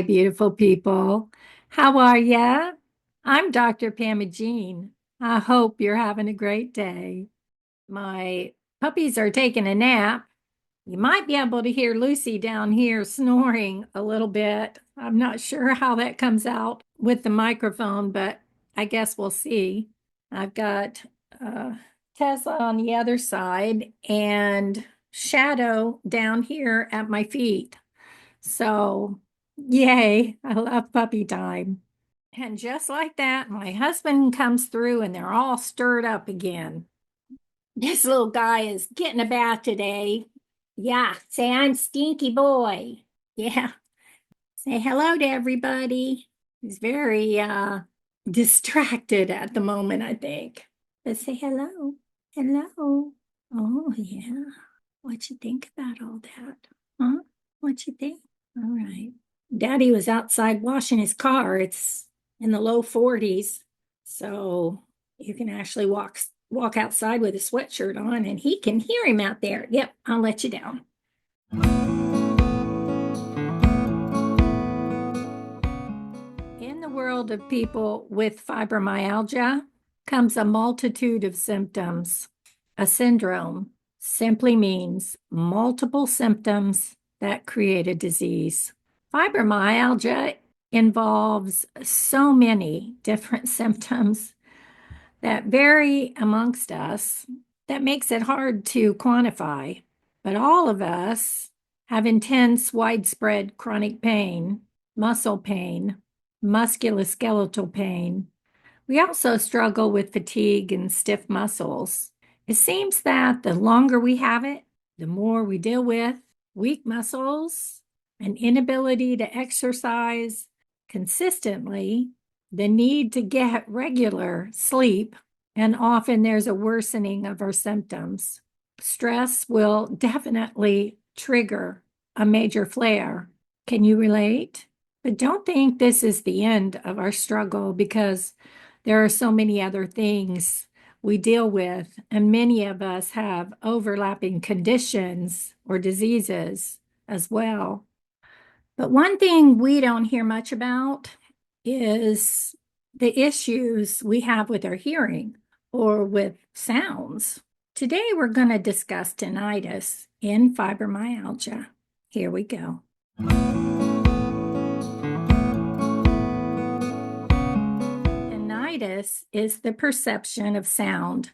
Hi, beautiful people. How are ya? I'm Dr. Pam Jean. I hope you're having a great day. My puppies are taking a nap. You might be able to hear Lucy down here snoring a little bit. I'm not sure how that comes out with the microphone, but I guess we'll see. I've got uh, Tesla on the other side and Shadow down here at my feet. So, yay, I love puppy time. And just like that, my husband comes through and they're all stirred up again. This little guy is getting a bath today. Yeah, say I'm Stinky Boy. Yeah, say hello to everybody. He's very distracted at the moment, I think. But say hello. Hello. Oh, yeah. What you think about all that? Huh? What you think? All right. Daddy was outside washing his car. It's in the low 40s. So you can actually walk outside with a sweatshirt on and he can hear him out there. Yep, I'll let you down. In the world of people with fibromyalgia comes a multitude of symptoms. A syndrome simply means multiple symptoms that create a disease. Fibromyalgia involves so many different symptoms that vary amongst us that makes it hard to quantify. But all of us have intense, widespread chronic pain, muscle pain, musculoskeletal pain. We also struggle with fatigue and stiff muscles. It seems that the longer we have it, the more we deal with weak muscles, an inability to exercise consistently, the need to get regular sleep, and often there's a worsening of our symptoms. Stress will definitely trigger a major flare. Can you relate? But don't think this is the end of our struggle because there are so many other things we deal with, and many of us have overlapping conditions or diseases as well. But one thing we don't hear much about is the issues we have with our hearing or with sounds. Today, we're going to discuss tinnitus in fibromyalgia. Here we go. Tinnitus is the perception of sound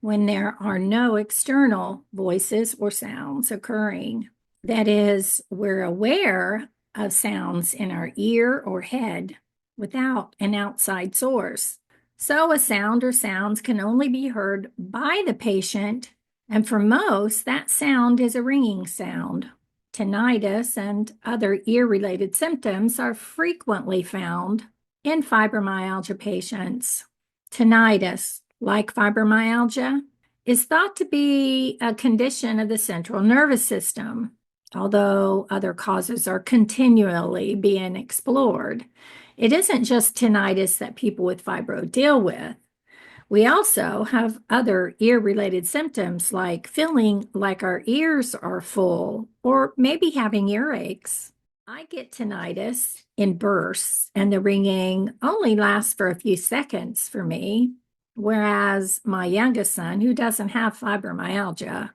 when there are no external voices or sounds occurring. That is, we're aware of sounds in our ear or head without an outside source. So a sound or sounds can only be heard by the patient, and for most, that sound is a ringing sound. Tinnitus and other ear-related symptoms are frequently found in fibromyalgia patients. Tinnitus, like fibromyalgia, is thought to be a condition of the central nervous system, although other causes are continually being explored. It isn't just tinnitus that people with fibro deal with. We also have other ear-related symptoms like feeling like our ears are full or maybe having earaches. I get tinnitus in bursts, and the ringing only lasts for a few seconds for me, whereas my youngest son, who doesn't have fibromyalgia,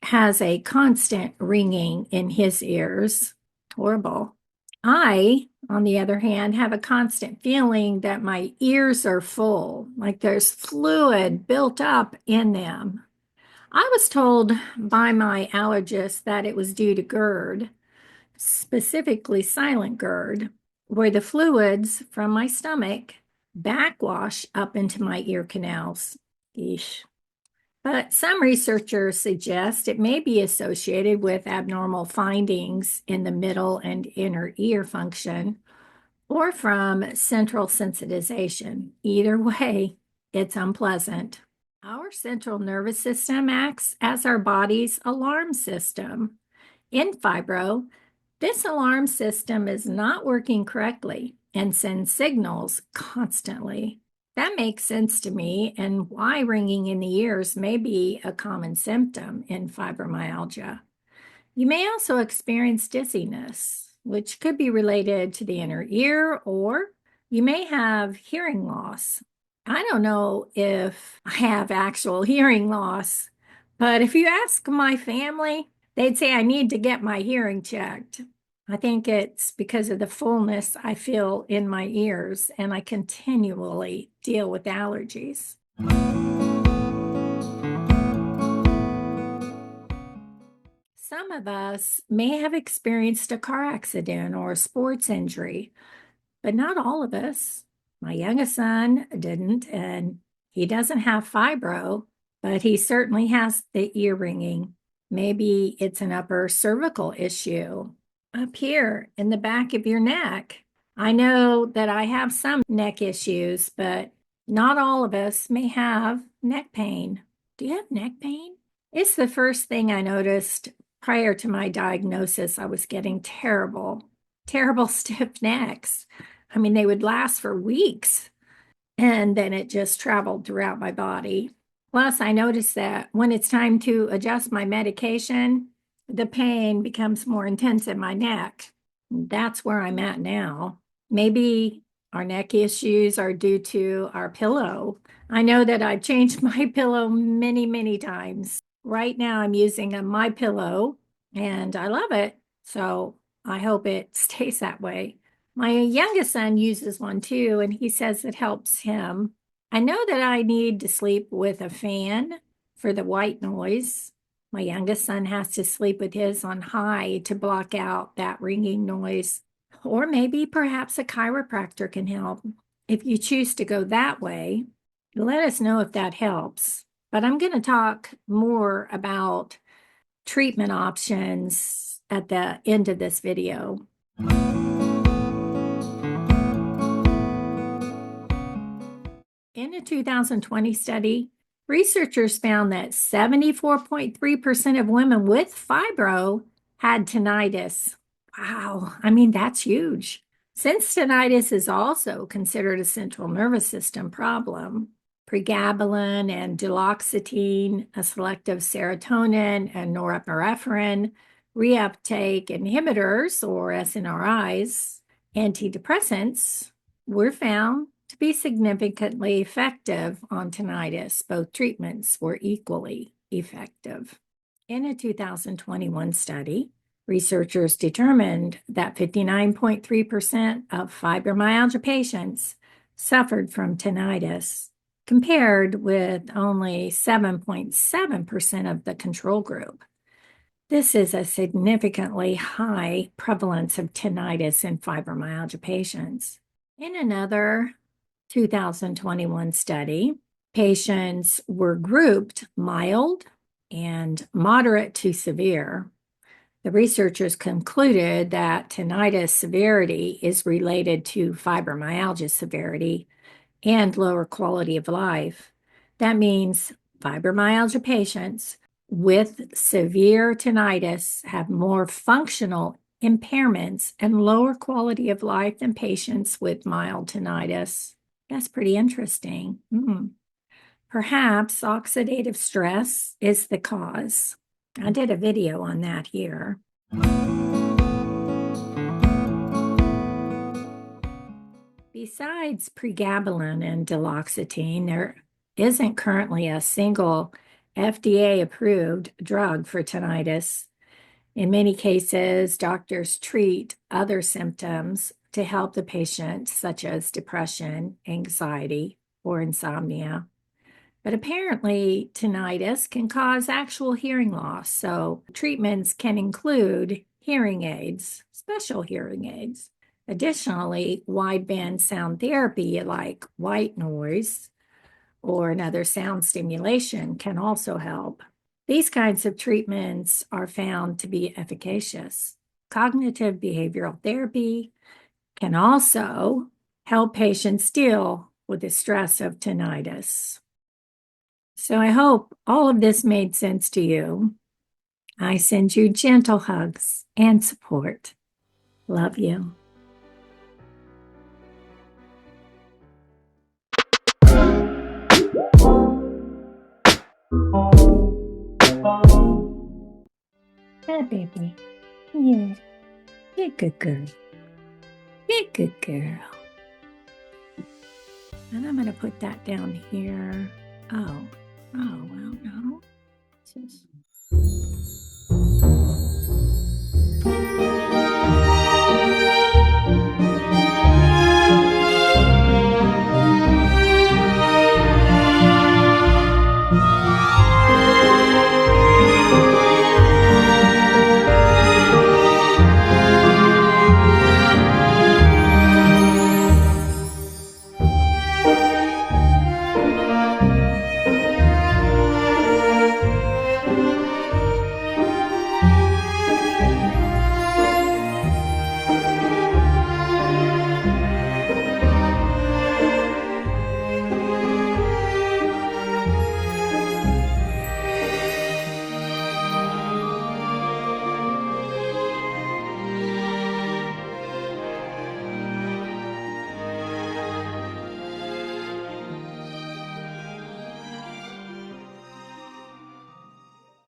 has a constant ringing in his ears. Horrible. I, on the other hand, have a constant feeling that my ears are full, like there's fluid built up in them. I was told by my allergist that it was due to GERD, specifically silent GERD, where the fluids from my stomach backwash up into my ear canals. Eesh. But some researchers suggest it may be associated with abnormal findings in the middle and inner ear function or from central sensitization. Either way, it's unpleasant. Our central nervous system acts as our body's alarm system. In fibro, this alarm system is not working correctly and sends signals constantly. That makes sense to me, and why ringing in the ears may be a common symptom in fibromyalgia. You may also experience dizziness, which could be related to the inner ear, or you may have hearing loss. I don't know if I have actual hearing loss, but if you ask my family, they'd say I need to get my hearing checked. I think it's because of the fullness I feel in my ears, and I continually deal with allergies. Some of us may have experienced a car accident or a sports injury, but not all of us. My youngest son didn't, and he doesn't have fibro, but he certainly has the ear ringing. Maybe it's an upper cervical issue up here in the back of your neck. I know that I have some neck issues, but not all of us may have neck pain. Do you have neck pain? It's the first thing I noticed prior to my diagnosis. I was getting terrible stiff necks. I mean, they would last for weeks, and then it just traveled throughout my body. Plus, I noticed that when it's time to adjust my medication, the pain becomes more intense in my neck. That's where I'm at now. Maybe our neck issues are due to our pillow. I know that I've changed my pillow many, many times. Right now, I'm using a My Pillow, and I love it. So I hope it stays that way. My youngest son uses one too, and he says it helps him. I know that I need to sleep with a fan for the white noise. My youngest son has to sleep with his on high to block out that ringing noise. Or maybe perhaps a chiropractor can help. If you choose to go that way, let us know if that helps. But I'm going to talk more about treatment options at the end of this video. In a 2020 study, researchers found that 74.3% of women with fibro had tinnitus. Wow, I mean, that's huge. Since tinnitus is also considered a central nervous system problem, pregabalin and duloxetine, a selective serotonin and norepinephrine reuptake inhibitors, or SNRIs, antidepressants, were found to be significantly effective on tinnitus. Both treatments were equally effective. In a 2021 study, researchers determined that 59.3% of fibromyalgia patients suffered from tinnitus, compared with only 7.7% of the control group. This is a significantly high prevalence of tinnitus in fibromyalgia patients. In another 2021 study, patients were grouped mild and moderate to severe. The researchers concluded that tinnitus severity is related to fibromyalgia severity and lower quality of life. That means fibromyalgia patients with severe tinnitus have more functional impairments and lower quality of life than patients with mild tinnitus. That's pretty interesting. Perhaps oxidative stress is the cause. I did a video on that here. Besides pregabalin and duloxetine, there isn't currently a single FDA-approved drug for tinnitus. In many cases, doctors treat other symptoms to help the patient, such as depression, anxiety, or insomnia. But apparently, tinnitus can cause actual hearing loss, so treatments can include hearing aids, special hearing aids. Additionally, wideband sound therapy like white noise or another sound stimulation can also help. These kinds of treatments are found to be efficacious. Cognitive behavioral therapy can also help patients deal with the stress of tinnitus. So I hope all of this made sense to you. I send you gentle hugs and support. Love you. Hi, baby. Yeah. Good girl. Good girl. And I'm going to put that down here. Oh, well, no. Just...